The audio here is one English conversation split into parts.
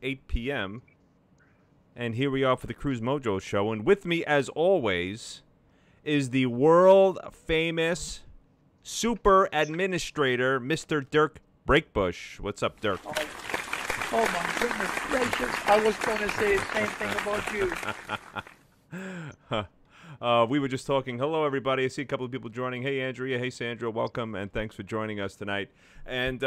8 p.m. And here we are for the Cruise Mojo show. And with me, as always, is the world-famous super administrator, Mr. Dirk Breakbush. What's up, Dirk? Oh my goodness gracious. I was going to say the same thing about you. We were just talking. Hello, everybody. I see a couple of people joining. Hey, Andrea. Hey, Sandra. Welcome, and thanks for joining us tonight. And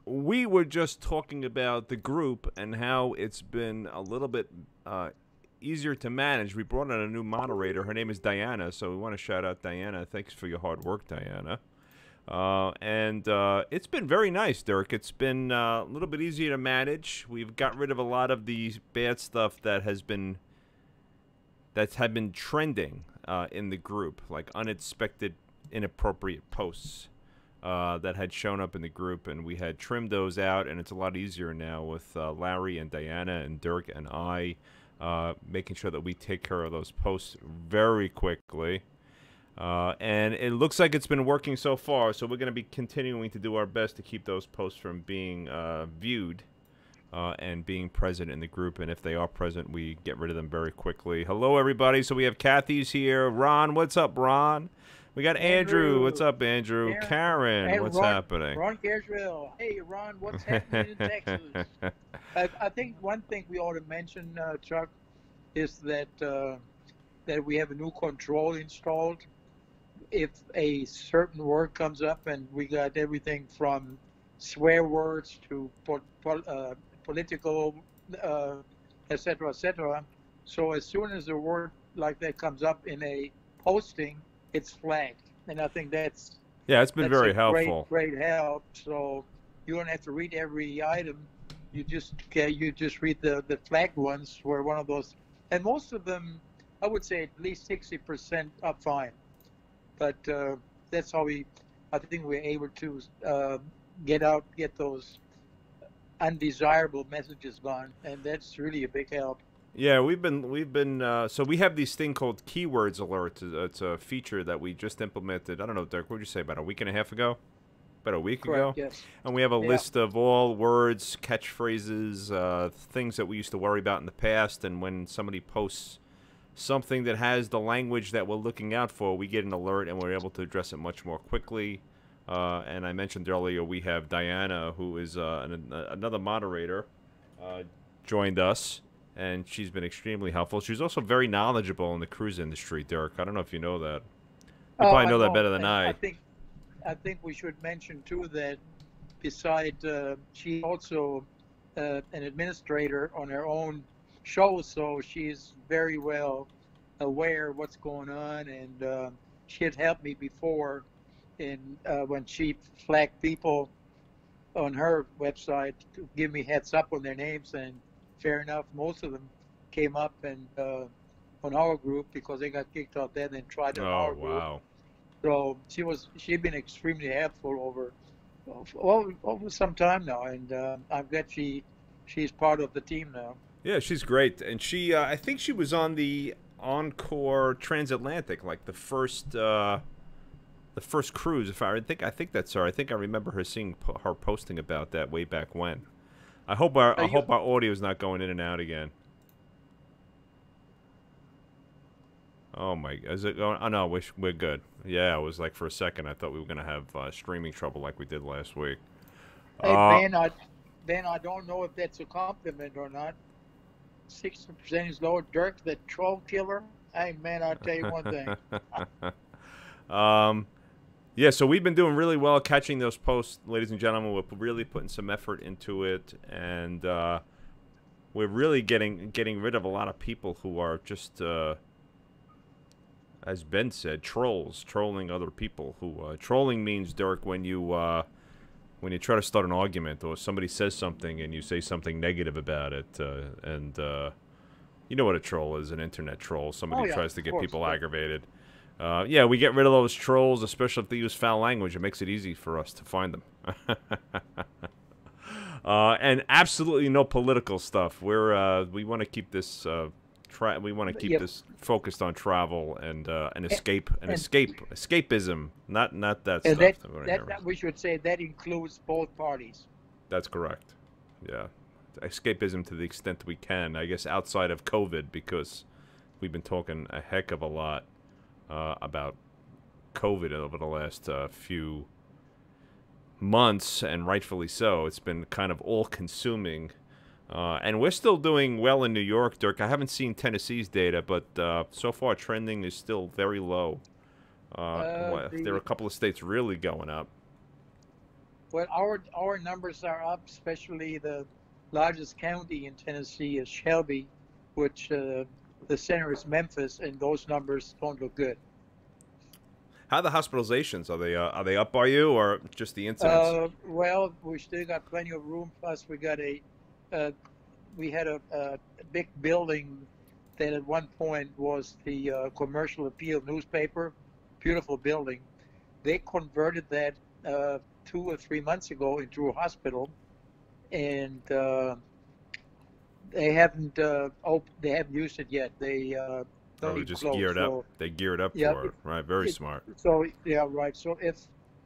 we were just talking about the group and how it's been a little bit easier to manage. We brought in a new moderator. Her name is Diana, so we want to shout out Diana. Thanks for your hard work, Diana. And it's been very nice, Dirk. It's been a little bit easier to manage. We've got rid of a lot of the bad stuff that had been trending in the group, like unexpected, inappropriate posts that had shown up in the group, and we had trimmed those out, and it's a lot easier now with Larry and Diana and Dirk and I making sure that we take care of those posts very quickly. And it looks like it's been working so far, so we're going to be continuing to do our best to keep those posts from being viewed and being present in the group. And if they are present, we get rid of them very quickly. Hello, everybody. So we have Kathy's here. Ron, what's up, Ron? We got Andrew. What's up, Andrew? Karen, hey, what's Ron, happening? Ron Gabriel. Hey, Ron, what's happening in Texas? I think one thing we ought to mention, Chuck, is that that we have a new control installed. If a certain word comes up, and we got everything from swear words to political, etc., etc. So as soon as a word like that comes up in a posting, it's flagged, and I think that's it's been very helpful. Great help. So you don't have to read every item. You just read the flagged ones where one of those, and most of them, I would say at least 60% are fine. But that's how I think we're able to get those undesirable messages gone, and that's really a big help. Yeah, we've been so we have this thing called keywords alert. It's a feature that we just implemented. I don't know, Dirk, what did you say, about a week and a half ago? About a week ago? Yes. And we have a list of all words, catchphrases, things that we used to worry about in the past, and when somebody posts something that has the language that we're looking out for, we get an alert and we're able to address it much more quickly. And I mentioned earlier we have Diana, who is another moderator, joined us, and she's been extremely helpful. She's also very knowledgeable in the cruise industry, Dirk. I don't know if you know that. You probably know that better than I. I think we should mention too that besides she's also an administrator on her own show, so she's very well aware of what's going on, and she had helped me before in when she flagged people on her website to give me heads up on their names, and fair enough, most of them came up and on our group because they got kicked out there and tried on our group. Wow. So she'd been extremely helpful over some time now, and I'm glad she's part of the team now. Yeah, she's great, and she I think she was on the Encore Transatlantic, like the first cruise. I think that's her. I think I remember her her posting about that way back when. I hope our audio is not going in and out again. Oh my! Is it going? Oh no, we're good. Yeah, it was like for a second I thought we were gonna have streaming trouble like we did last week. Hey Ben, I don't know if that's a compliment or not. 60% is lower. Dirk, the troll killer. Hey man, I'll tell you one thing. Yeah, so we've been doing really well catching those posts, ladies and gentlemen. We're really putting some effort into it, and we're really getting rid of a lot of people who are just, as Ben said, trolling other people. Trolling means, Dirk, when you try to start an argument or somebody says something and you say something negative about it, and you know what a troll is, an internet troll. Somebody tries to get people aggravated. Yeah, we get rid of those trolls, especially if they use foul language. It makes it easy for us to find them. And absolutely no political stuff. We want to keep this this focused on travel and escapism, not that and stuff. that we should say that includes both parties. That's correct. Yeah. escapism to the extent we can. I guess outside of COVID, because we've been talking a heck of a lot about COVID over the last few months, and rightfully so. It's been kind of all-consuming. And we're still doing well in New York, Dirk. I haven't seen Tennessee's data, but so far trending is still very low. There are a couple of states really going up. Well, our numbers are up, especially the largest county in Tennessee is Shelby, which the center is Memphis, and those numbers don't look good. How are the hospitalizations? Are they up by you, or just the incidents? Well, we still got plenty of room. Plus, we got we had a big building that at one point was the Commercial Appeal newspaper. Beautiful building. They converted that 2 or 3 months ago into a hospital, and they haven't used it yet. They just geared up. They geared up for it, right? Very smart. So yeah, right. So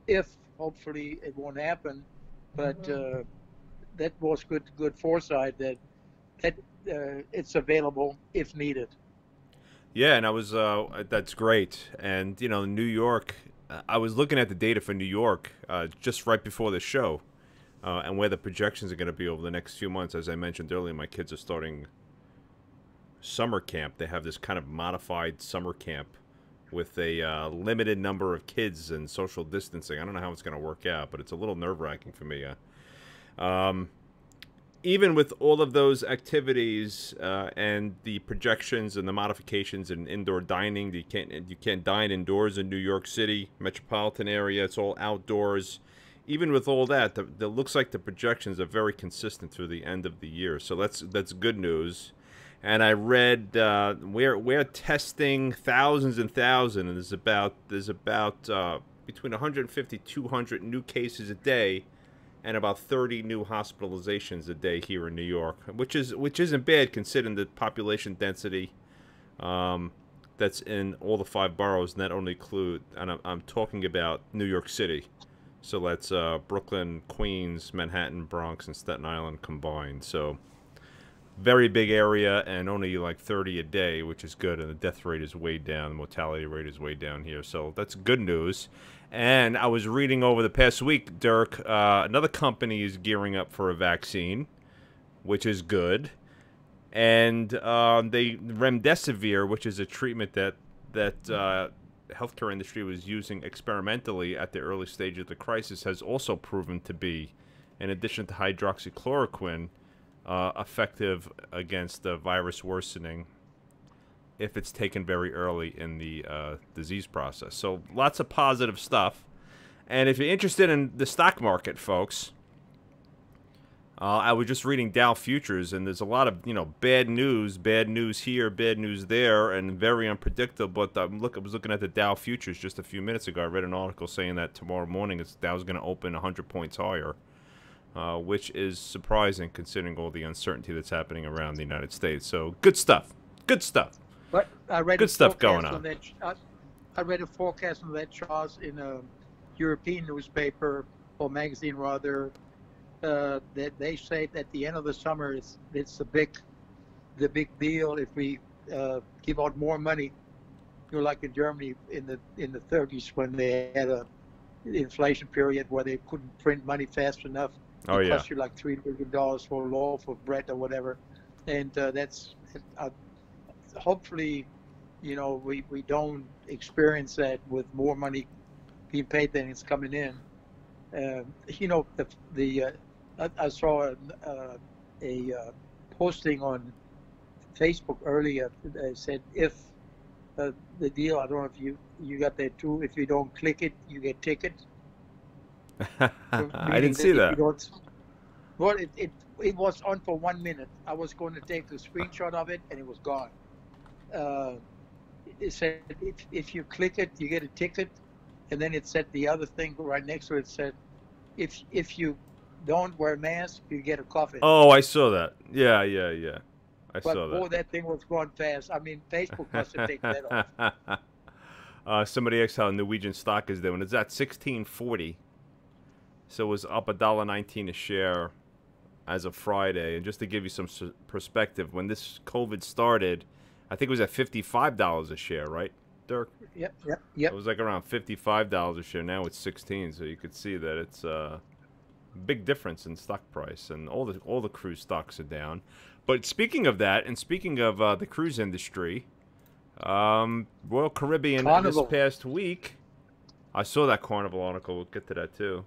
if hopefully it won't happen, but that was good foresight that it's available if needed. Yeah, and I was that's great. And you know, New York. I was looking at the data for New York just right before the show, and where the projections are going to be over the next few months. As I mentioned earlier, my kids are starting summer camp. They have this kind of modified summer camp with a limited number of kids and social distancing. I don't know how it's going to work out, but it's a little nerve-wracking for me. Even with all of those activities and the projections and the modifications in indoor dining, you can't dine indoors in New York City metropolitan area. It's all outdoors. Even with all that, it looks like the projections are very consistent through the end of the year. So that's good news. And I read we're testing thousands and thousands, and there's about between 150 200 new cases a day, and about 30 new hospitalizations a day here in New York, which isn't bad considering the population density that's in all the 5 boroughs. And that only include, and I'm talking about New York City, so that's Brooklyn, Queens, Manhattan, Bronx, and Staten Island combined. So very big area, and only like 30 a day, which is good. And the death rate is way down, the mortality rate is way down here, so that's good news. And I was reading over the past week, Dirk, another company is gearing up for a vaccine, which is good. And remdesivir, which is a treatment that healthcare industry was using experimentally at the early stage of the crisis, has also proven to be, in addition to hydroxychloroquine, effective against the virus worsening if it's taken very early in the disease process. So lots of positive stuff. And if you're interested in the stock market, folks, I was just reading Dow Futures, and there's a lot of bad news here, bad news there, and very unpredictable. But I was looking at the Dow Futures just a few minutes ago. I read an article saying that tomorrow morning Dow's going to open 100 points higher, which is surprising considering all the uncertainty that's happening around the United States. So good stuff. Good stuff. But I read good stuff going on. I read a forecast on that, Charles, in a European newspaper or magazine rather, that they say at the end of the summer it's the big deal if we give out more money. Like in Germany in the 30s when they had a inflation period where they couldn't print money fast enough. It cost you like $3 billion for a loaf of bread or whatever, and that's hopefully, we don't experience that with more money being paid than it's coming in. I saw a posting on Facebook earlier that said if the deal, I don't know if you got that too, if you don't click it, you get ticket. I didn't see that. Well, it was on for 1 minute. I was going to take a screenshot of it, and it was gone. It said if you click it, you get a ticket, and then it said the other thing right next to it said, if you don't wear a mask, you get a coffin. Oh, I saw that. Yeah. I saw that. Boy, that thing was going fast. I mean, Facebook must have taken that off. Somebody asked how Norwegian stock is doing. It's at 1640. So it was up $1.19 a share as of Friday. And just to give you some perspective, when this COVID started, I think it was at $55 a share, right, Dirk? Yep. It was like around $55 a share. Now it's 16, so you could see that it's a big difference in stock price, and all the cruise stocks are down. But speaking of that, and speaking of the cruise industry, Royal Caribbean Carnival. this past week, I saw that Carnival article. We'll get to that too.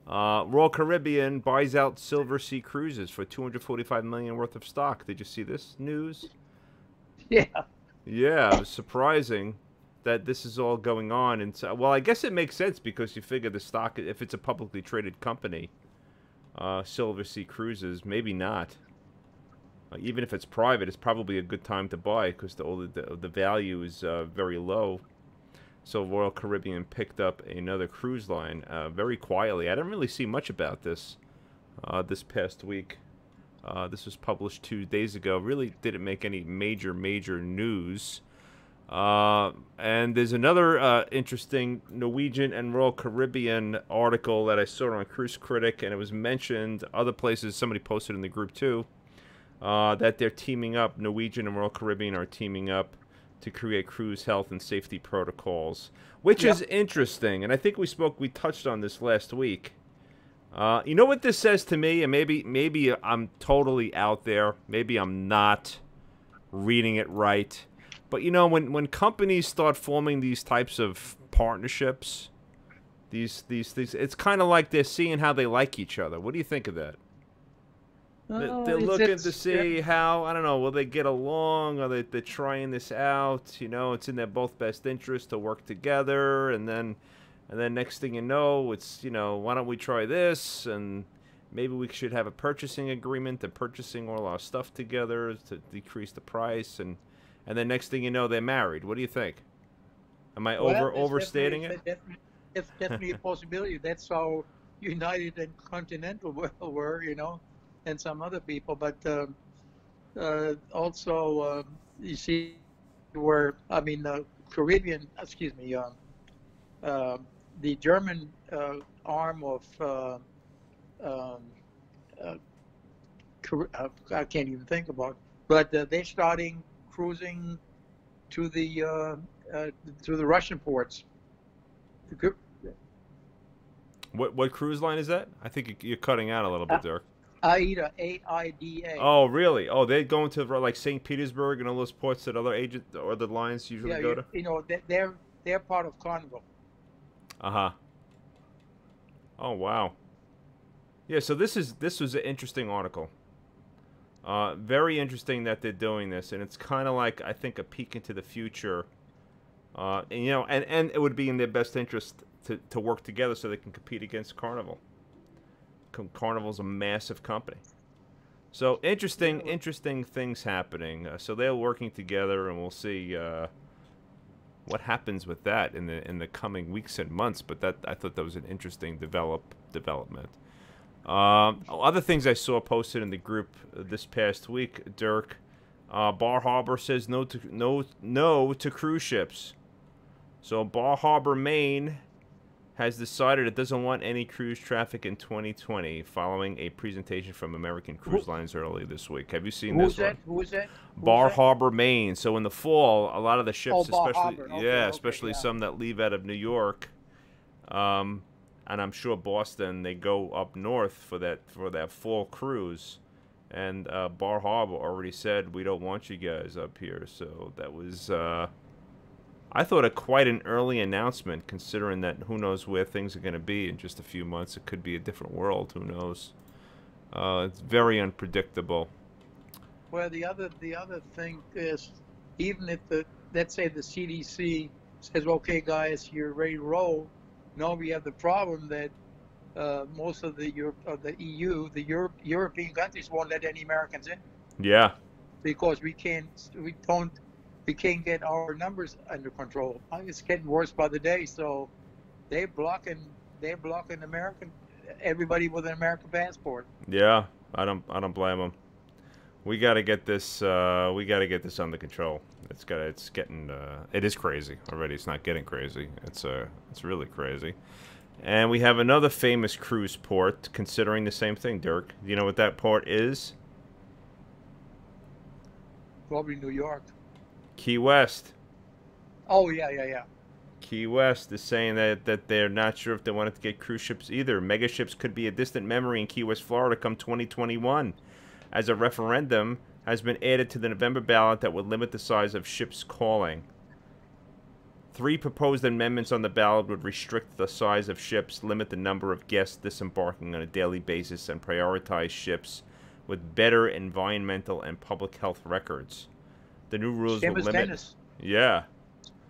Royal Caribbean buys out Silver Sea Cruises for $245 million worth of stock. Did you see this news? Yeah. Yeah, it was surprising that this is all going on. And so, well, I guess it makes sense because you figure the stock, if it's a publicly traded company, Silver Sea Cruises, maybe not. Even if it's private, it's probably a good time to buy because the value is very low. So Royal Caribbean picked up another cruise line very quietly. I didn't really see much about this this past week. This was published 2 days ago. Really didn't make any major news. And there's another interesting Norwegian and Royal Caribbean article that I saw on Cruise Critic, and it was mentioned other places. Somebody posted in the group too that they're teaming up. Norwegian and Royal Caribbean are teaming up to create cruise health and safety protocols, which is interesting. And I think we touched on this last week. You know what this says to me? And maybe I'm totally out there. Maybe I'm not reading it right. But you know, when companies start forming these types of partnerships, these things, it's kind of like they're seeing how they like each other. What do you think of that? They're looking to see how, I don't know, will they get along? Or they're trying this out? You know, it's in their both best interest to work together, and then next thing you know, it's, you know, why don't we try this? And maybe we should have a purchasing agreement and purchasing all our stuff together to decrease the price, and then next thing you know, they're married. What do you think? Am I overstating it? It's definitely a possibility. That's how United and Continental were, you know, and some other people. But also, you see, Caribbean, excuse me, the German arm of, I can't even think about it, but they're starting cruising to the Russian ports. What cruise line is that? I think you're cutting out a little bit, Dirk. AIDA, AIDA. Oh, really? Oh, they're going to like St. Petersburg and all those ports that other agent or the lines usually go to. You know, they're part of Carnival. Uh-huh. Oh, wow. Yeah, so this was an interesting article. Very interesting that they're doing this, and it's kind of like, I think, a peek into the future. And, you know, and it would be in their best interest to work together so they can compete against Carnival. Carnival's a massive company. So interesting things happening. So they're working together, and we'll see what happens with that in the coming weeks and months. But I thought that was an interesting development. Other things I saw posted in the group this past week, Dirk. Bar Harbor says no to cruise ships. So Bar Harbor, Maine, has decided it doesn't want any cruise traffic in 2020, following a presentation from American Cruise Lines earlier this week. Have you seen this one? Who is that? Bar Harbor, Maine. So in the fall, a lot of the ships, Bar especially Harbor. especially some that leave out of New York, and I'm sure Boston, they go up north for that fall cruise. And Bar Harbor already said, we don't want you guys up here. So that was, I thought, quite an early announcement, considering that who knows where things are going to be in just a few months. It could be a different world. Who knows? It's very unpredictable. Well, the other thing is, even if let's say the CDC says, okay, guys, you're ready to roll. No, we have the problem that most of the EU, the European countries won't let any Americans in. Yeah. Because we can't get our numbers under control. It's getting worse by the day. So they're blocking everybody with an American passport. Yeah, I don't blame them. We got to get this. We got to get this under control. It is crazy already. It's not getting crazy. It's really crazy. And we have another famous cruise port considering the same thing, Dirk. Do you know what that port is? Probably New York. Key West. Oh, yeah, yeah, yeah. Key West is saying that they're not sure if they wanted to get cruise ships either. Megaships could be a distant memory in Key West, Florida come 2021, as a referendum has been added to the November ballot that would limit the size of ships calling. 3 proposed amendments on the ballot would restrict the size of ships, limit the number of guests disembarking on a daily basis, and prioritize ships with better environmental and public health records. The new rules Same will as limit... Venice. Yeah.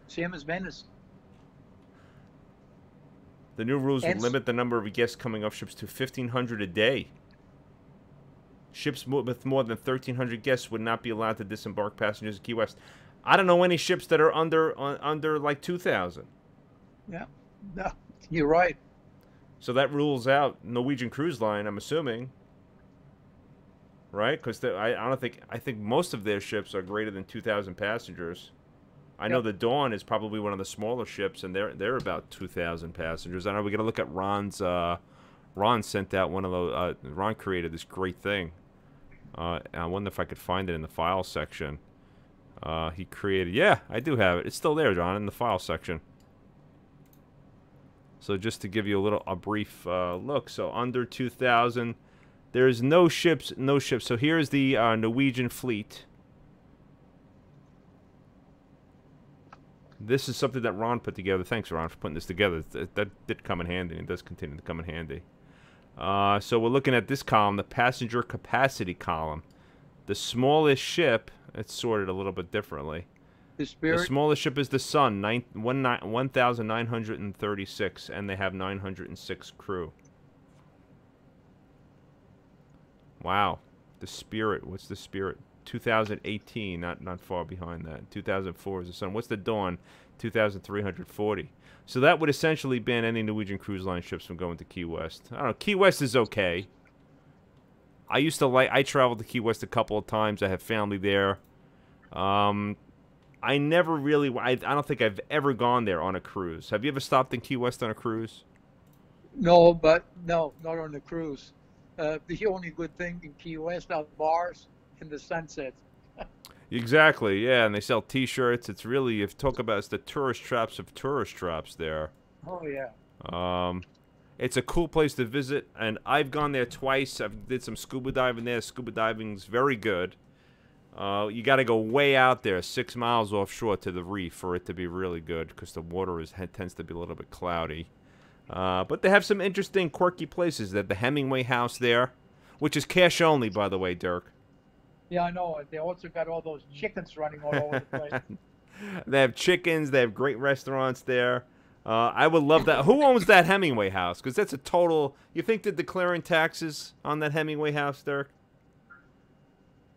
Same as Venice. The new rules will limit the number of guests coming off ships to 1,500 a day. Ships with more than 1,300 guests would not be allowed to disembark passengers at Key West. I don't know any ships that are under like 2,000. Yeah, no, you're right. So that rules out Norwegian Cruise Line, I'm assuming. Right? Because I think most of their ships are greater than 2,000 passengers. I know the Dawn is probably one of the smaller ships, and they're about 2,000 passengers. I know we got to look at Ron's. Ron sent out one of those. Ron created this great thing. I wonder if I could find it in the file section. He created. Yeah, I do have it. It's still there, John, in the file section. So just to give you a brief look. So under 2,000, there's no ships. So here's the Norwegian fleet. This is something that Ron put together. Thanks, Ron, for putting this together. That did come in handy, and it does continue to come in handy. So we're looking at this column, the passenger capacity column. The smallest ship, it's sorted a little bit differently. The Spirit? The smallest ship is the Sun, 1,936, and they have 906 crew. Wow. The Spirit, what's the Spirit? 2018, not far behind that. 2004 is the Sun. What's the Dawn? 2,340. So that would essentially ban any Norwegian Cruise Line ships from going to Key West. I don't know. Key West is okay. I traveled to Key West a couple of times. I have family there. I never really, I don't think I've ever gone there on a cruise. Have you ever stopped in Key West on a cruise? No, not on the cruise. The only good thing in Key West are bars and the sunset. Exactly, yeah, and they sell T-shirts. It's really, if talk about it's the tourist traps of tourist traps there. Oh yeah. It's a cool place to visit, and I've gone there twice. I've did some scuba diving there. Scuba diving's very good. You got to go way out there, 6 miles offshore to the reef for it to be really good, because the water tends to be a little bit cloudy. But they have some interesting, quirky places. They have the Hemingway House there, which is cash only, by the way, Dirk. Yeah, I know. They also got all those chickens running all over the place. They have chickens. They have great restaurants there. I would love that. Who owns that Hemingway House? Because that's a total... You think they're declaring taxes on that Hemingway House, Dirk?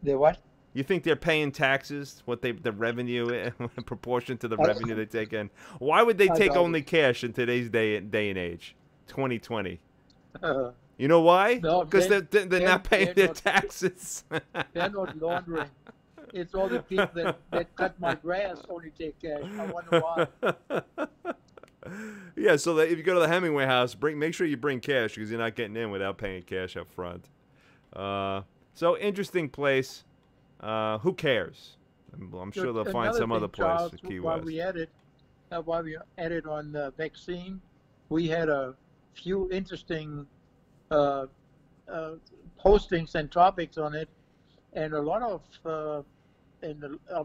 The what? You think they're paying taxes? The revenue in proportion to the revenue they take in? Why would they take only cash in today's day and age, 2020? You know why? Because they're not paying their taxes. They're not laundering. It's all the people that cut my grass only take cash. I wonder why. Yeah, so that if you go to the Hemingway House, make sure you bring cash, because you're not getting in without paying cash up front. So interesting place. Who cares? I'm sure they'll find some other place Charles, at Key while West. we at it on the vaccine, we had a few interesting postings and topics on it, and a lot of,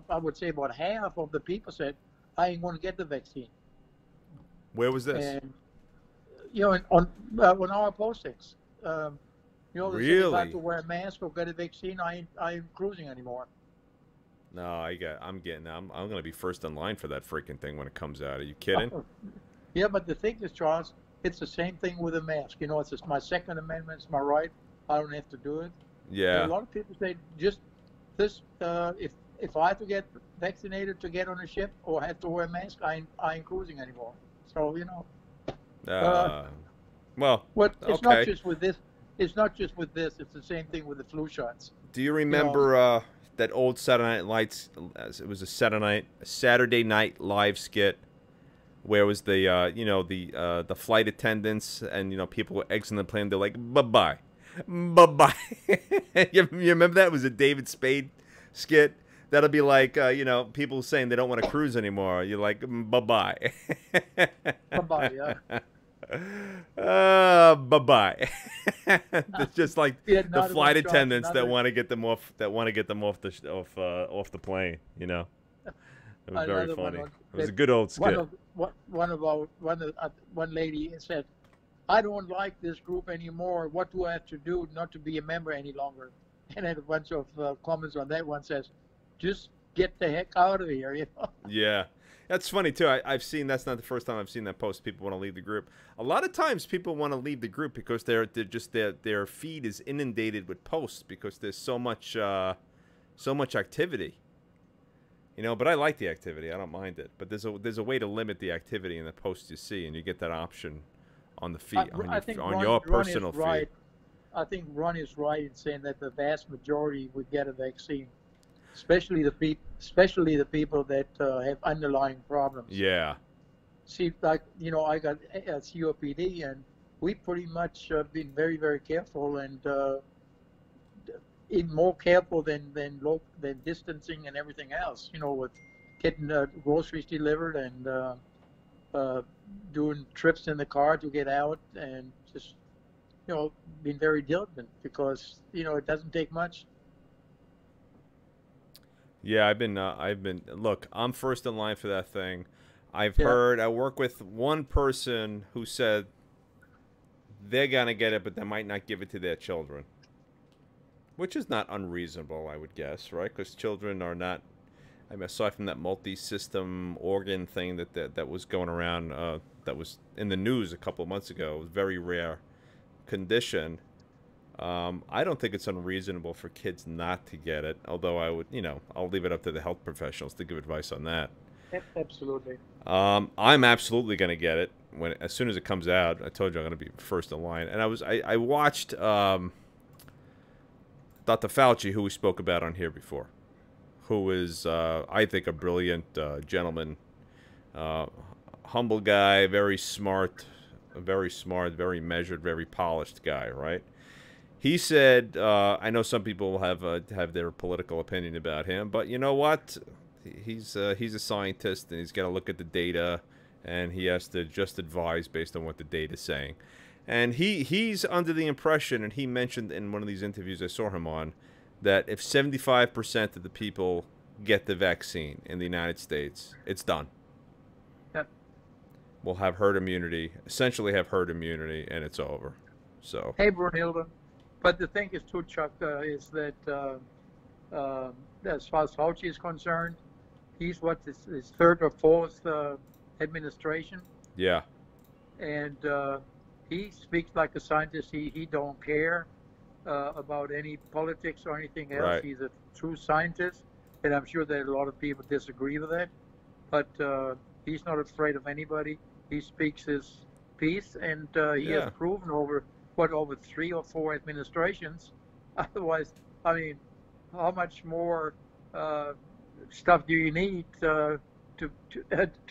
I would say about half of the people said, "I ain't going to get the vaccine." Where was this? And on our postings, they say you have to wear a mask or get a vaccine. I ain't cruising anymore. No, I'm going to be first in line for that freaking thing when it comes out. Are you kidding? Yeah, but the thing is, Charles, it's the same thing with a mask. It's just my Second Amendment. It's my right. I don't have to do it. Yeah. And a lot of people say just this. If I have to get vaccinated to get on a ship or have to wear a mask, I ain't cruising anymore. So well, it's not just with this. It's not just with this. It's the same thing with the flu shots. Do you remember that old Saturday Night Lights? It was a Saturday Night Live skit where was the the flight attendants and people were exiting the plane. They're like, bye bye, bye bye. You remember that? It was a David Spade skit. That'll be like people saying they don't want to cruise anymore. You're like, bye bye. Bye bye. Yeah. Bye bye. It's just like Yeah, the not flight one shot, attendants that another- want to get them off. That want to get them off the plane. It was very Another one funny. on- It was a good old skit. One lady said, "I don't like this group anymore. What do I have to do not to be a member any longer?" And I had a bunch of comments on that. One says, "Just get the heck out of here." Yeah. That's funny too. I've seen that's not the first time I've seen that post. People want to leave the group. A lot of times, people want to leave the group because they're just their feed is inundated with posts because there's so much activity. But I like the activity. I don't mind it. But there's a way to limit the activity in the posts you see, and you get that option on the feed on your personal feed. Right. I think Ron is right in saying that the vast majority would get a vaccine, especially the people that have underlying problems. Yeah. See, like I got COPD, and we pretty much been very, very careful, and even more careful than distancing and everything else. With getting groceries delivered and doing trips in the car to get out, and just being very diligent because it doesn't take much. Yeah, I've been. Look, I'm first in line for that thing. I've heard. I work with one person who said they're gonna get it, but they might not give it to their children, which is not unreasonable, I would guess, right? Because children are not. I mean, aside from that multi-system organ thing that was going around, that was in the news a couple of months ago, it was a very rare condition. I don't think it's unreasonable for kids not to get it, although I would, I'll leave it up to the health professionals to give advice on that. Absolutely. I'm absolutely going to get it as soon as it comes out. I told you I'm going to be first in line. And I watched Dr. Fauci, who we spoke about on here before, who is, I think, a brilliant gentleman, humble guy, very smart, very measured, very polished guy, right? He said, I know some people have their political opinion about him, but you know what? He's a scientist, and he's got to look at the data, and he has to just advise based on what the data's saying. And he's under the impression, and he mentioned in one of these interviews I saw him on, that if 75% of the people get the vaccine in the United States, it's done. Yep. We'll have herd immunity, essentially have herd immunity, and it's over. So. Hey, Brunhilde. But the thing is, too, Chuck, is that as far as Fauci is concerned, he's his third or fourth administration. Yeah. And he speaks like a scientist. He don't care about any politics or anything else. Right. He's a true scientist, and I'm sure that a lot of people disagree with that. But he's not afraid of anybody. He speaks his piece, and he has proven over 3 or 4 administrations. Otherwise, I mean, how much more stuff do you need to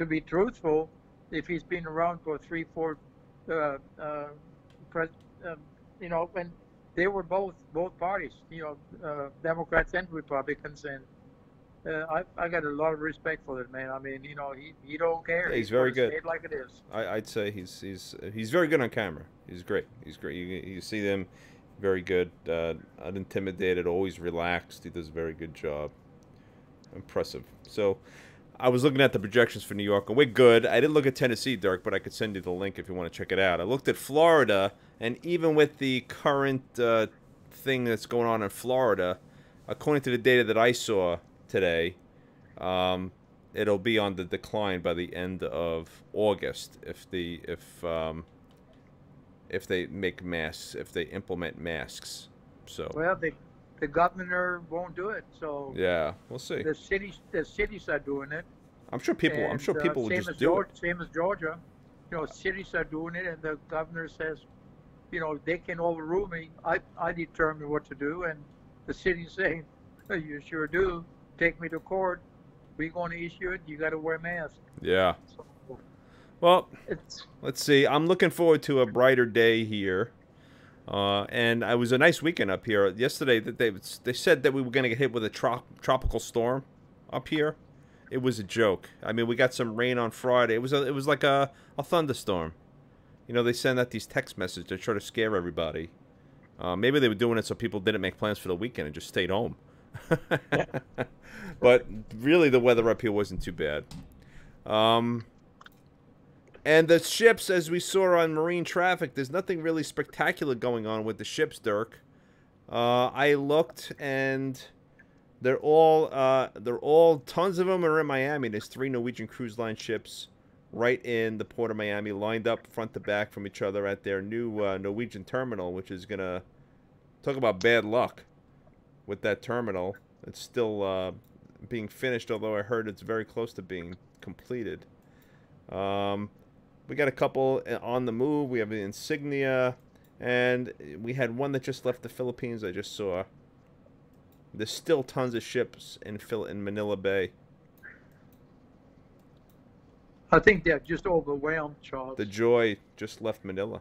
be truthful if he's been around for 3, 4, when they were both parties, Democrats and Republicans, and I got a lot of respect for that man. I mean, he don't care. Yeah, he's very good. Say it like it is. I'd say he's very good on camera. He's great. He's great. You see them, very good, unintimidated, always relaxed. He does a very good job. Impressive. So, I was looking at the projections for New York, and we're good. I didn't look at Tennessee, Dirk, but I could send you the link if you want to check it out. I looked at Florida, and even with the current thing that's going on in Florida, according to the data that I saw today, it'll be on the decline by the end of August if they make masks, if they implement masks. So well, the governor won't do it. So yeah, we'll see. The cities are doing it. I'm sure people will just do it. Same as Georgia, cities are doing it, and the governor says, they can overrule me. I determine what to do, and the city's saying, you sure do. Take me to court. We're going to issue it. You got to wear a mask. Yeah. So, Well, It's let's see. I'm looking forward to a brighter day here. And it was a nice weekend up here. Yesterday, that they said that we were going to get hit with a tropical storm up here. It was a joke. I mean, we got some rain on Friday. It was like a thunderstorm. You know, they send out these text messages to try to scare everybody. Maybe they were doing it so people didn't make plans for the weekend and just stayed home. But really, the weather up here wasn't too bad. And the ships, as we saw on marine traffic, there's nothing really spectacular going on with the ships, Dirk. I looked, and they're all tons of them are in Miami. There's 3 Norwegian Cruise Line ships right in the port of Miami, lined up front to back from each other at their new Norwegian terminal, which is gonna talk about bad luck with that terminal. It's still being finished, although I heard it's very close to being completed. We got a couple on the move. We have the Insignia, and we had one that just left the Philippines. I just saw. There's still tons of ships in Manila Bay. I think they're just overwhelmed, Charles. The Joy just left Manila.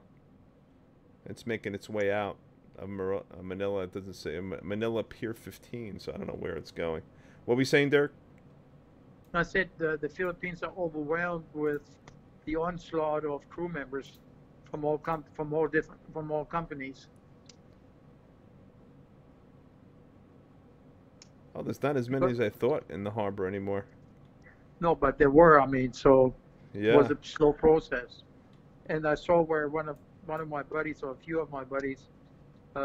It's making its way out of Manila. It doesn't say Manila Pier 15, so I don't know where it's going. What were we saying, Dirk? I said the Philippines are overwhelmed with the onslaught of crew members from all companies. Oh, there's not as many as I thought in the harbor anymore. No, but there were. I mean, so Yeah. it was a slow process. And I saw where one of my buddies, or a few of my buddies,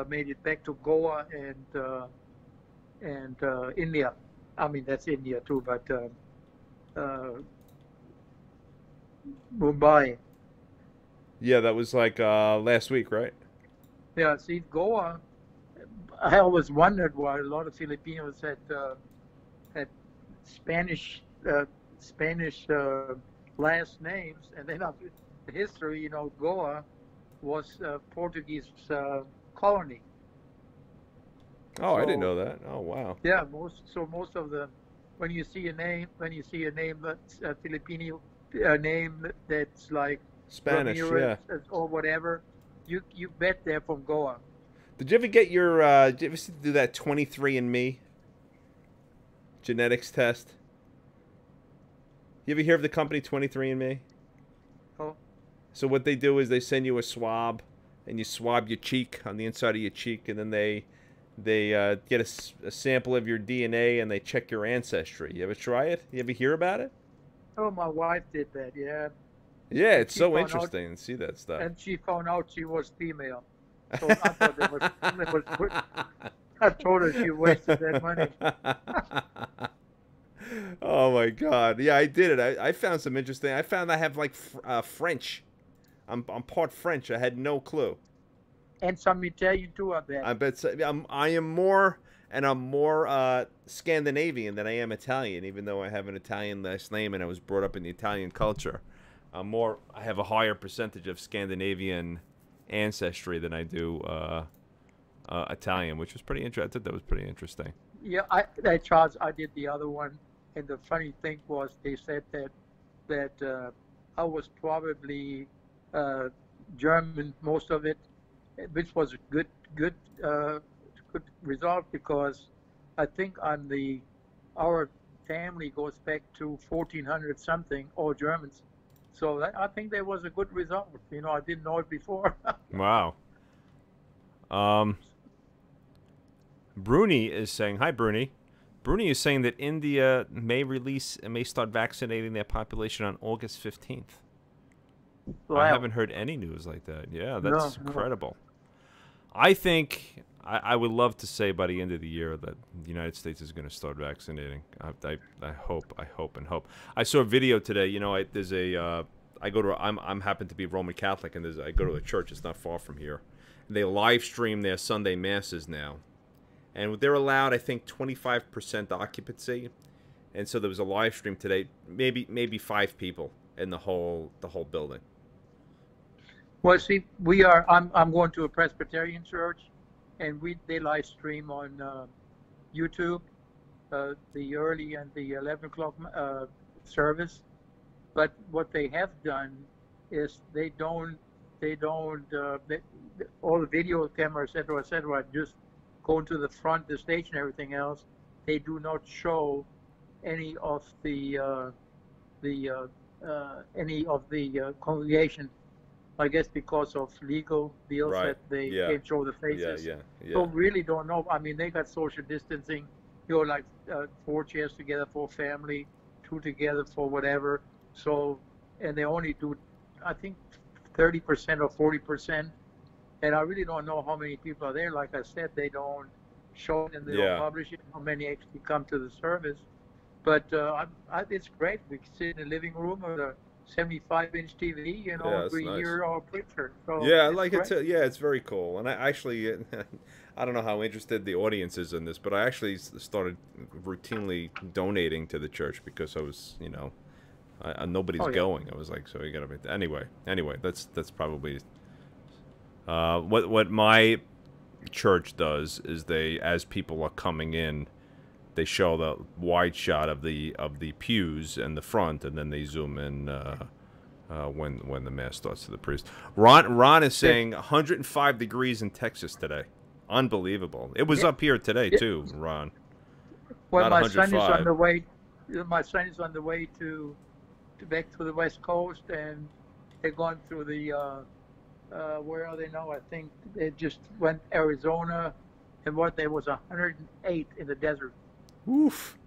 made it back to Goa and India. I mean, that's India too, but Mumbai. Yeah, that was like last week, right? Yeah, see, Goa. I always wondered why a lot of Filipinos had Spanish last names, and then after the history, you know, Goa was a Portuguese colony. Oh, I didn't know that. Oh, wow. Yeah, most of the when you see a name that's a Filipino name that's like Spanish, Ramirez yeah. or whatever, you bet they're from Goa. Did you ever get your, did you ever do that 23andMe genetics test? You ever hear of the company 23andMe? Oh. So what they do is they send you a swab, and you swab your cheek, on the inside of your cheek, and then they get a sample of your DNA, and they check your ancestry. You ever try it? You ever hear about it? Oh, my wife did that, yeah. Yeah, it's She so found interesting to see that stuff. And she found out she was female. So I thought that was I told her she wasted that money. Oh my God! Yeah, I did it. I found some interesting. I found I have like French. I'm part French. I had no clue. And some Italian too, I bet. I bet I am more, and I'm more Scandinavian than I am Italian. Even though I have an Italian last name and I was brought up in the Italian culture, I have a higher percentage of Scandinavian ancestry than I do Italian, which was pretty interesting. I thought that was pretty interesting. Yeah, Charles, I did the other one, and the funny thing was they said that I was probably German, most of it, which was a good result, because I think our family goes back to 1400 something, all Germans. So I think that was a good result. You know, I didn't know it before. Wow. Bruni is saying, hi, Bruni. Bruni is saying that India may start vaccinating their population on August 15th. Wow. I haven't heard any news like that. Yeah, that's incredible. I think I would love to say by the end of the year that the United States is going to start vaccinating. I hope. I saw a video today. You know, I'm happen to be Roman Catholic, and I go to a church. It's not far from here. They live stream their Sunday masses now, and they're allowed, I think, 25% occupancy. And so there was a live stream today. Maybe 5 people in the whole building. Well, see, I'm going to a Presbyterian church, and they live stream on YouTube the early and the 11 o'clock service. But what they have done is all the video cameras, et cetera, just go into the front of the stage and everything else. They do not show any of the congregation. I guess because of legal deals Right. that they Yeah. can't show the faces. Yeah. So really don't know. I mean, they got social distancing. Like 4 chairs together for family, 2 together for whatever. So, and they only do, I think, 30% or 40%. And I really don't know how many people are there. Like I said, they don't show it and they don't publish it. How many actually come to the service? But it's great. We sit in the living room with a 75-inch TV, we nice. hear our preacher. So yeah, I like it too. Yeah, it's very cool. And I actually, I don't know how interested the audience is in this, but I actually started routinely donating to the church because I was, nobody's going. I was like, so you gotta be. Anyway, that's probably what my church does is as people are coming in, they show the wide shot of the pews and the front, and then they zoom in when the mass starts to the priest. Ron is saying 105 degrees in Texas today. Unbelievable. It was up here today too, Ron. Well, my son is on the way. My son is on the way to back to the West Coast, and they're going through the where are they now? I think they just went Arizona, and there was 108 in the desert. Oof.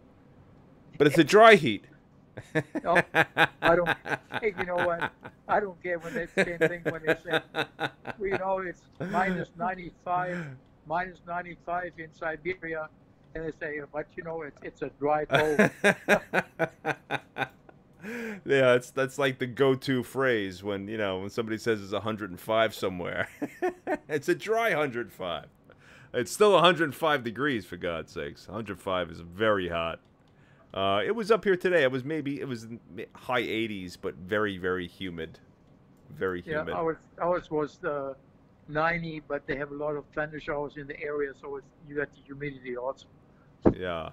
But it's a dry heat. No, I don't. Hey, you know what? I don't care when they same thing when they say, it's minus 95 in Siberia, and they say, but it's a dry cold. Yeah, that's like the go-to phrase when when somebody says it's 105 somewhere. It's a dry 105. It's still 105 degrees, for God's sakes. 105 is very hot. It was up here today. It was high 80s, but very, very humid. Very humid. Yeah, ours was 90, but they have a lot of thunder showers in the area, so you got the humidity also. Yeah.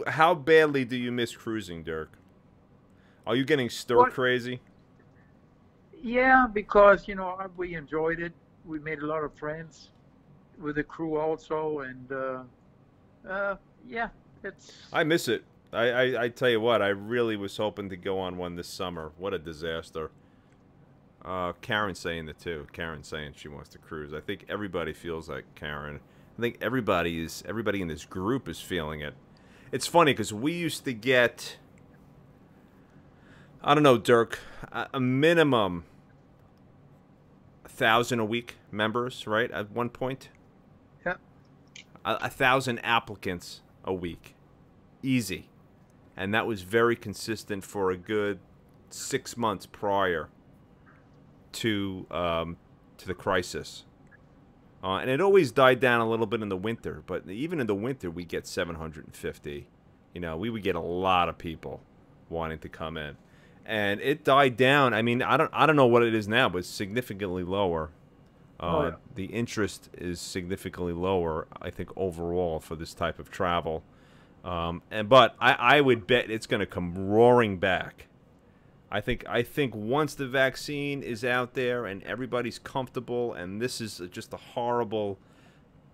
How badly do you miss cruising, Dirk? Are you getting stir crazy? Yeah, because we enjoyed it. We made a lot of friends with the crew also, and I miss it. I tell you what, I really was hoping to go on one this summer. What a disaster. Karen's saying it too. Karen's saying she wants to cruise. I think everybody feels like Karen. I think everybody in this group is feeling it. It's funny because we used to get, I don't know, Dirk, a minimum 1,000 a week members, right? At one point. Yeah. 1,000 applicants a week, easy, and that was very consistent for a good 6 months prior to the crisis. And it always died down a little bit in the winter, but even in the winter we get 750. We would get a lot of people wanting to come in. And it died down. I mean, I don't know what it is now, but it's significantly lower. The interest is significantly lower, I think, overall for this type of travel. But I would bet it's going to come roaring back. I think once the vaccine is out there and everybody's comfortable, and this is just a horrible,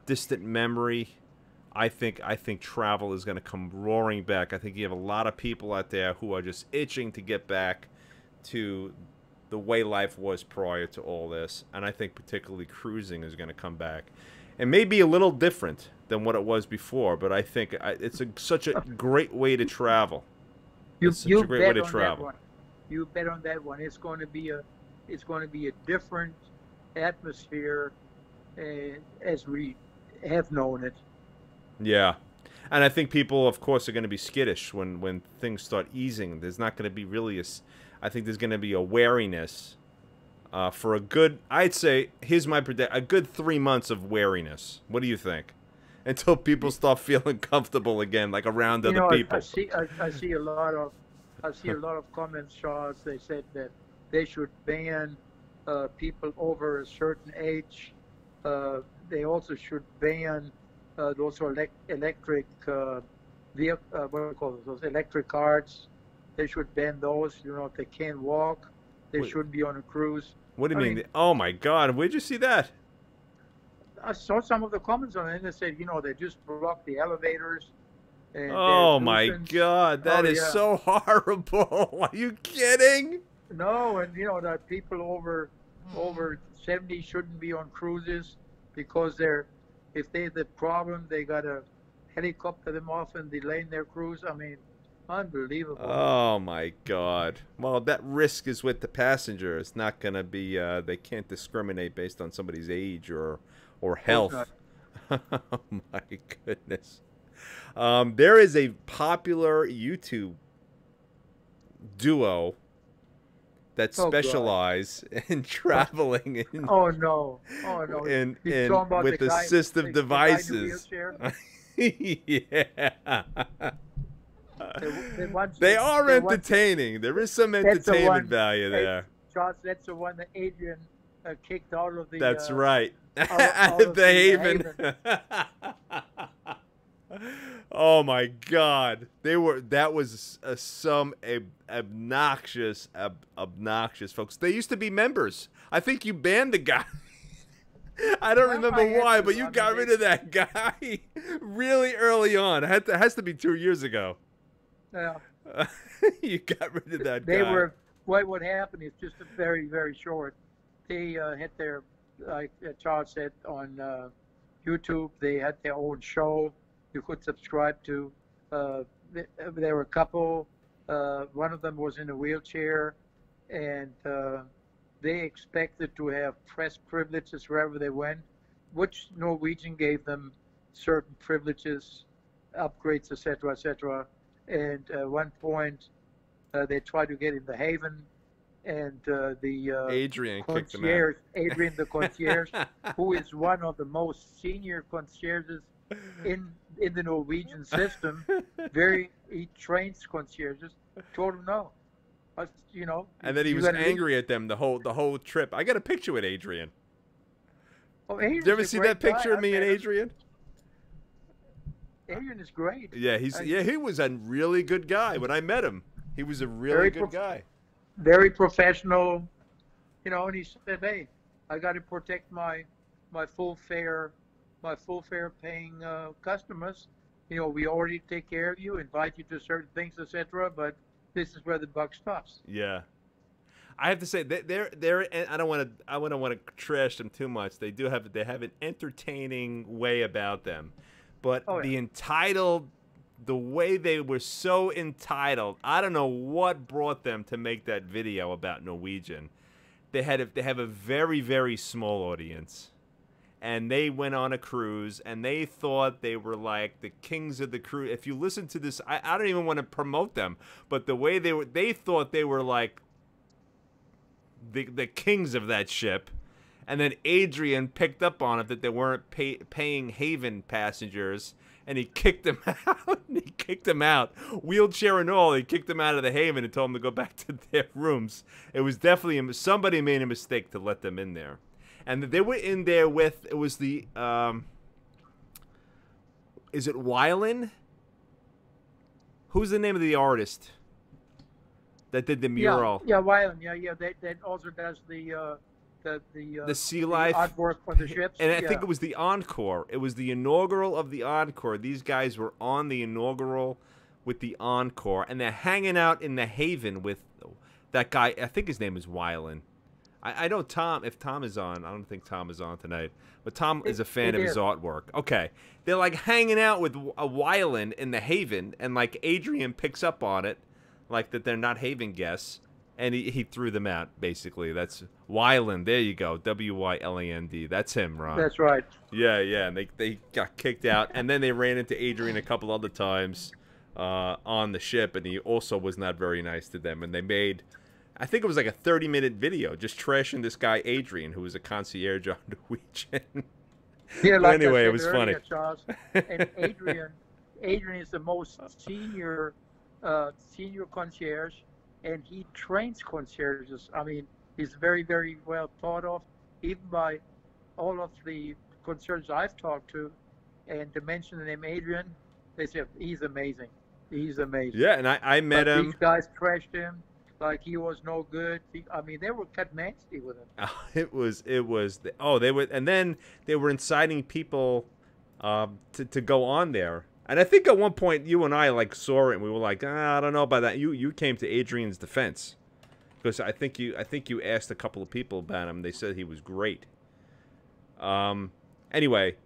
distant memory, I think travel is going to come roaring back. I think you have a lot of people out there who are just itching to get back to the way life was prior to all this, and I think particularly cruising is going to come back. It may be a little different than what it was before, but I think it's such a great way to travel. It's such a great way to travel. You bet on that one. It's going to be a different atmosphere as we have known it. Yeah. And I think people, of course, are going to be skittish when things start easing. There's not going to be really I think there's going to be a wariness for a good, I'd say, here's my prediction, a good 3 months of wariness. What do you think? Until people start feeling comfortable again, like around other people. I see a lot of comments, Charles. They said that they should ban people over a certain age. They also should ban those electric what do you call those electric carts. They should ban those. If they can't walk, they Wait, shouldn't be on a cruise. what do you I mean? mean, Oh my God, where'd you see that? I saw some of the comments on it, and they said, they just block the elevators and they're Oh my nuisance. God, Oh that is yeah. so horrible. Are you kidding? No, and that people over 70 shouldn't be on cruises because if they have the problem, they gotta helicopter them off and delay their cruise. I mean, unbelievable. Oh my God. Well, that risk is with the passenger. It's not gonna be. They can't discriminate based on somebody's age or Of course health. not. Oh my goodness. There is a popular YouTube duo that Oh God. specialize in traveling in Oh no. Oh no. in He's talking about with the guy, assistive the guy in the devices. wheelchair. Yeah. They They are entertaining. There is some That's the entertainment one. value Hey, there. Charles, that's the one that Adrian kicked out of the. That's right. out of The Haven. Oh my God! That was some obnoxious folks. They used to be members. I think you banned the guy. I don't remember I had why, to. but you I mean, got rid of that guy really early on. It has to be 2 years ago. Yeah. You got rid of that They guy. were. What happened is just a very, very short. They had their, like Charles said, on YouTube. They had their own show you could subscribe to. There were a couple. One of them was in a wheelchair, and they expected to have press privileges wherever they went, which Norwegian gave them certain privileges, upgrades, etc., etc. And at one point, they tried to get in the Haven, and the Adrian kicked him concierge, Adrian the concierge, who is one of the most senior concierges in the Norwegian system, he trains concierges, told him no. And then he you was gotta angry at them the whole trip. I got a picture with Adrian. Oh, Did you ever see that picture of me and Adrian? Adrian is great. Yeah, he was a really good guy when I met him. He was a really Very good guy. Very professional, and he said, "Hey, I got to protect my full fare paying customers. We already take care of you, invite you to certain things, etc. But this is where the buck stops." Yeah, I have to say they're I don't want to trash them too much. They have an entertaining way about them, but the entitled. The way they were so entitled, I don't know what brought them to make that video about Norwegian. They have a very, very small audience, and they went on a cruise, and they thought they were like the kings of the cruise. If you listen to this, I don't even want to promote them, but the way they thought they were like the kings of that ship. And then Adrian picked up on it that they weren't paying Haven passengers, and he kicked them out. Wheelchair and all, he kicked them out of the Haven and told them to go back to their rooms. It was definitely somebody made a mistake to let them in there. And they were in there with, it was the, is it Weiland? Who's the name of the artist that did the mural? Yeah, Weiland. Yeah. That also does the sea life artwork for the ships. And I think it was the Encore. It was the inaugural of the Encore. These guys were on the inaugural with the Encore, and they're hanging out in the Haven with that guy. I think his name is Weiland. I know Tom. If Tom is on, I don't think Tom is on tonight, but Tom is a fan of his artwork. Okay, they're like hanging out with a Weiland in the Haven, and like Adrian picks up on it, like that they're not Haven guests. And he threw them out, basically. That's Weiland. There you go. Wyland. That's him, Ron. That's right. Yeah. And they got kicked out. And then they ran into Adrian a couple other times on the ship. And he also was not very nice to them. And they made, I think it was like a 30-minute video just trashing this guy, Adrian, who was a concierge on Norwegian. Yeah, like anyway, I said it was earlier, funny. Charles, and Adrian is the most senior concierge. And he trains concierges. I mean, he's very, very well thought of, even by all of the concierges I've talked to. And to mention the name Adrian, They said he's amazing. He's amazing. Yeah, and I met But him. these guys trashed him like he was no good. I mean, they were cut nasty with him. It was they were, and then they were inciting people to go on there. And I think at one point you and I like saw it and we were like, I don't know about that. You came to Adrian's defense because I think you asked a couple of people about him. They said he was great. Anyway,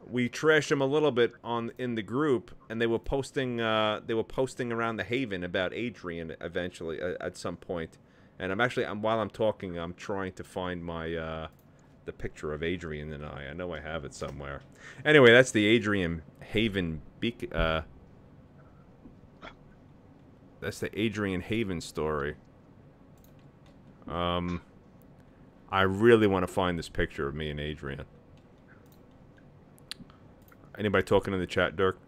we trashed him a little bit in the group, and they were posting around the Haven about Adrian eventually at some point. And while I'm talking, I'm trying to find my the picture of Adrian and I. I know I have it somewhere. Anyway, that's the Adrian Haven that's the Adrian Haven story. I really want to find this picture of me and Adrian. Anybody talking in the chat, Dirk?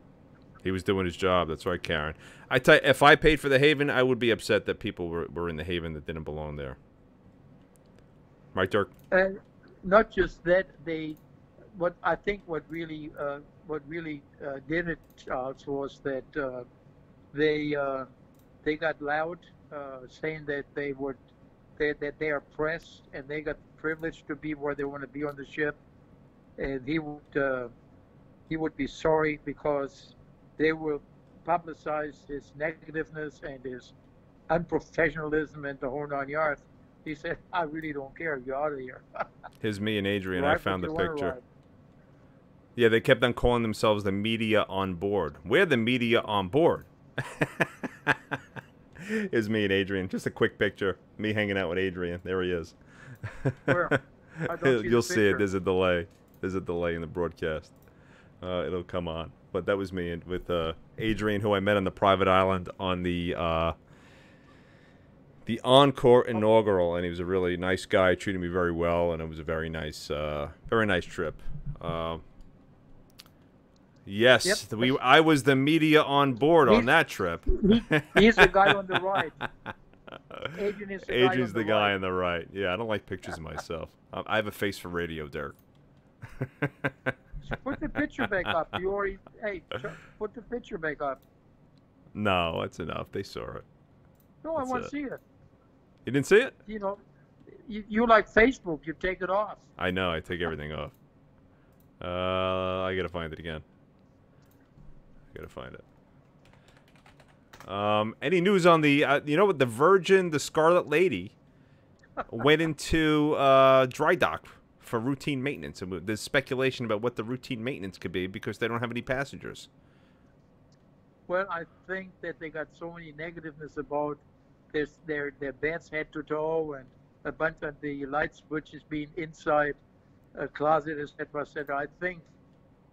He was doing his job. That's right, Karen. I tell you, if I paid for the Haven, I would be upset that people were in the Haven that didn't belong there. Right, Dirk? Not just that, what really did it, Charles, was that they got loud, saying that they are pressed and they got the privilege to be where they want to be on the ship, and he would be sorry because they will publicize his negativeness and his unprofessionalism and the whole 9 yards. He said, I really don't care. You're out of here. Here's me and Adrian. I found the picture. Ride. Yeah, they kept on calling themselves the media on board. We're the media on board. Here's me and Adrian. Just a quick picture. Me hanging out with Adrian. There he is. Where? You'll see it. There's a delay. There's a delay in the broadcast. It'll come on. But that was me with Adrian, who I met on the private island on the Encore inaugural, and he was a really nice guy, treated me very well, and it was a very nice trip. Yes, yep. I was the media on board on that trip. He's the guy on the right. Adrian's the guy on the right. Yeah, I don't like pictures of myself. I have a face for radio, Dirk. Put the picture back up. Put the picture back up. No, that's enough. They saw it. No, I want to see it. You didn't see it? You know, you like Facebook. You take it off. I know. I take everything off. I gotta find it again. I gotta find it. Any news on the? You know what? The Virgin, the Scarlet Lady, went into dry dock for routine maintenance. And there's speculation about what the routine maintenance could be because they don't have any passengers. Well, I think that they got so many negativeness about their beds head to toe and a bunch of the light switches being inside a closet, etc., etc. I think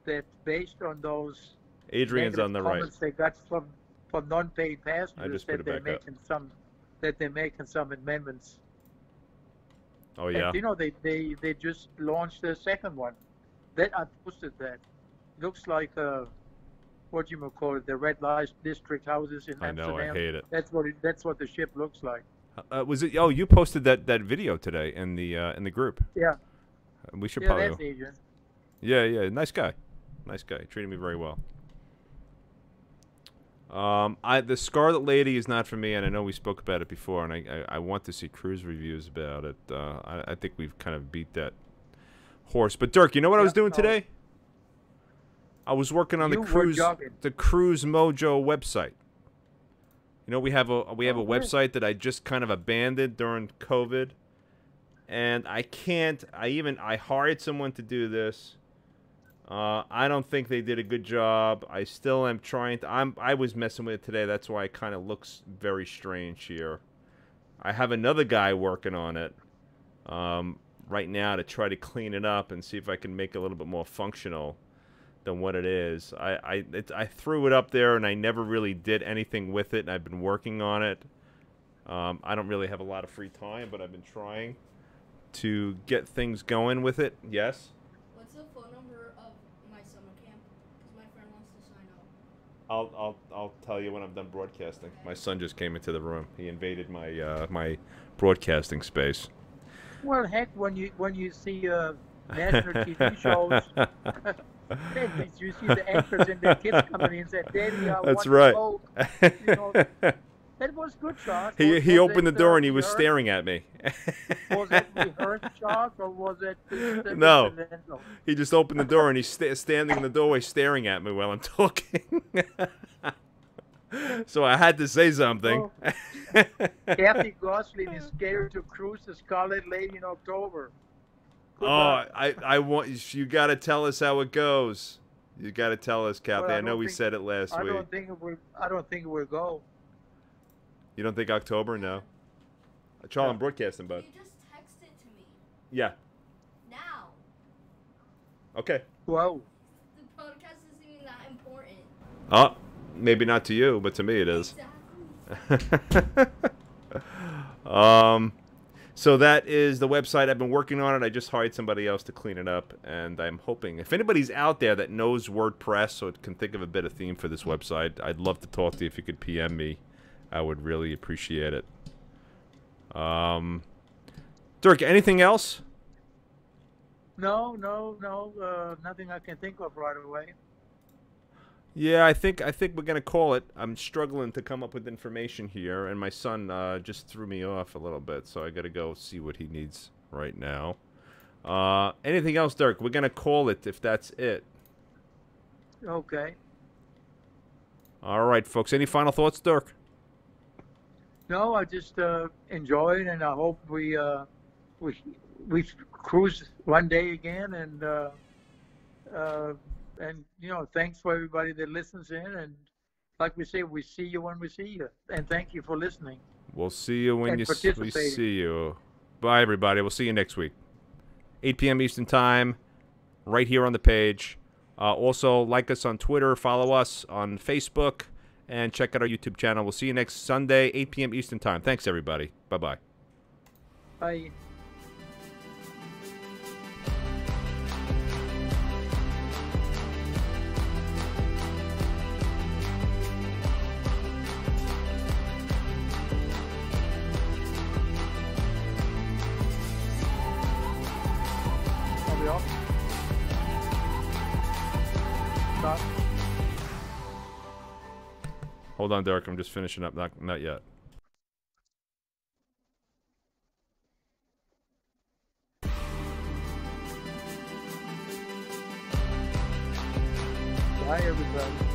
that based on those Adrian's on the right. Comments they got from non-paid I passengers just put that it back up. they're making some amendments. Oh yeah. And, you know, they just launched the second one. That I posted that. Looks like what you would call it, the red light district houses in Amsterdam. I know, I hate it. That's what the ship looks like. Was it? Oh, you posted that video today in the group. Yeah. We should Yeah, probably. that's Adrian. Yeah, nice guy. Nice guy. Treated me very well. The Scarlet Lady is not for me, and I know we spoke about it before, and I want to see cruise reviews about it. I think we've kind of beat that horse. But Dirk, you know what I was doing today? I was working on the Cruise Mojo website. You know, we have a website that I just kind of abandoned during COVID, and I hired someone to do this. I don't think they did a good job. I still am trying to. I was messing with it today. That's why it kind of looks very strange here. I have another guy working on it right now to try to clean it up and see if I can make it a little bit more functional than what it is. I threw it up there and I never really did anything with it. And I've been working on it. I don't really have a lot of free time, but I've been trying to get things going with it. Yes. What's the phone number of my summer camp? Because my friend wants to sign up. I'll tell you when I'm done broadcasting. My son just came into the room. He invaded my my broadcasting space. Well, heck, when you see national TV shows, Did you see the actors and their kids coming in and said, "Daddy, I That's want right. to go." You know, that was good, Charles. He Was opened the it, door and he was rehearsed? staring at me. Was it rehearsed, Charles, or was it just No. incidental? He just opened the door and he's standing in the doorway staring at me while I'm talking. So I had to say something. Oh. Kathy Gosselin is scared to cruise the Scarlet Lady in October. Good luck. I want you got to tell us how it goes. You got to tell us, Kathy. Well, I know we said it last I week. don't think it will. I don't think it will go. You don't think October? No. Charlie, I'm broadcasting, bud. You just texted to me. Yeah. Now. Okay. Whoa. The podcast isn't even that important. Oh, maybe not to you, but to me it is. Exactly. So that is the website. I've been working on it. I just hired somebody else to clean it up, and I'm hoping if anybody's out there that knows WordPress or can think of a better theme for this website, I'd love to talk to you. If you could PM me, I would really appreciate it. Dirk, anything else? No. Nothing I can think of right away. Yeah, I think we're gonna call it. I'm struggling to come up with information here, and my son just threw me off a little bit, so I gotta go see what he needs right now. Anything else, Dirk? We're gonna call it if that's it. Okay. All right, folks. Any final thoughts, Dirk? No, I just enjoyed, and I hope we cruise one day again, and you know, thanks for everybody that listens in, and like we say, we see you when we see you, and thank you for listening. We'll see you when And we participating. see you. Bye, everybody. We'll see you next week. 8 p.m. Eastern Time, right here on the page. Also, like us on Twitter, follow us on Facebook, and check out our YouTube channel. We'll see you next Sunday, 8 p.m. Eastern Time. Thanks, everybody. Bye-bye. Bye. Are we off? Stop. Hold on, Derek. I'm just finishing up. Not yet. Bye, everybody.